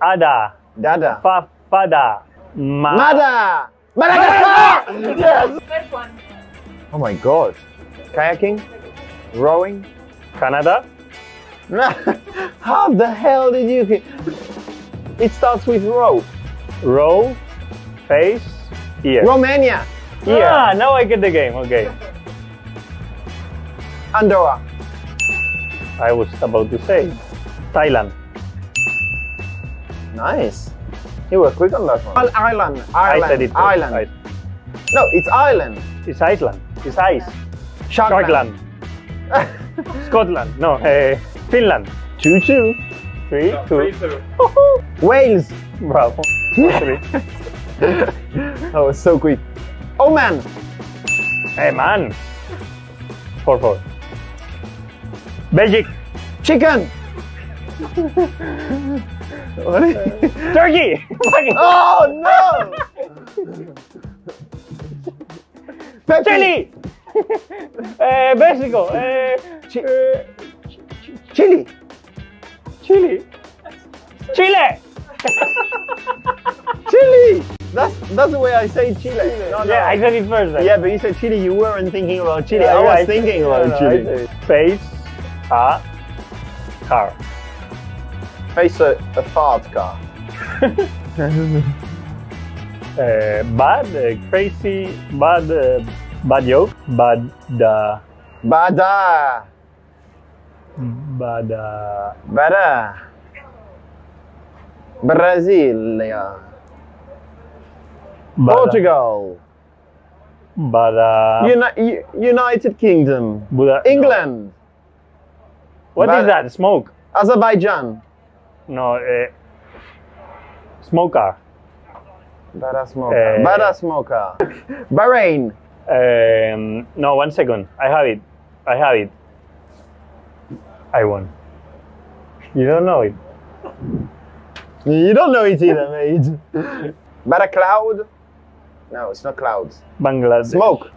Ada. Dada. Pada. Mada. Madagascar! Yes! First one. Oh my god. Kayaking? Rowing? Canada. How the hell did you... It starts with row. Row. Face. Ear. Romania. Ear. Ah, now I get the game. Okay. Andorra. I was about to say Thailand. Nice. You were quick on that one. Ireland. I said it. Ireland. No, it's Ireland. It's Iceland. It's ice. Sharkland. Scotland. No. Finland. 2-2. 3-2. Wales. Bravo. 3. That was so quick. Oman. Hey man. 4-4. Belgium. Chicken. What is Turkey. Oh no! Pepsi. Chile. Mexico. Chile. Chile. Chile. Chile. That's the way I say Chile. No, Yeah, I said it first. Then. Yeah, but you said Chile. You weren't thinking about Chile. Yeah, I was yeah, thinking about Chile. Face a car. Face a fart car. Bad, crazy, bad joke, bad, Bada. Bada. Brasilia. Portugal. United Kingdom. England. What is that? Smoke? Azerbaijan. No, smoker. Bada smoker. Bada smoker. Bahrain. No, 1 second. I have it. I won. You don't know it. You don't know it either, mate. Bada cloud. No, it's not clouds. Bangladesh. Smoke.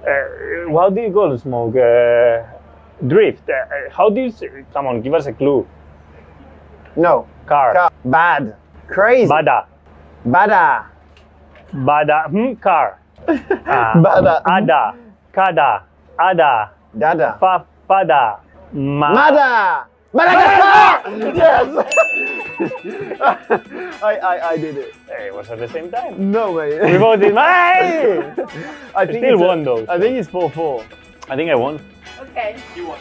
How do you call smoke? Drift. How do you say? Come on, give us a clue. No. Car. Bad. Crazy. Bada. Bada. Car. Bada. Ada. Kada. Ada. Dada. Pada. Mada. Madagascar! Yes! I did it. Hey, it was at the same time. No way. We both did. Hey! I think still won though. I think it's 4-4. I think I won. Okay. You won.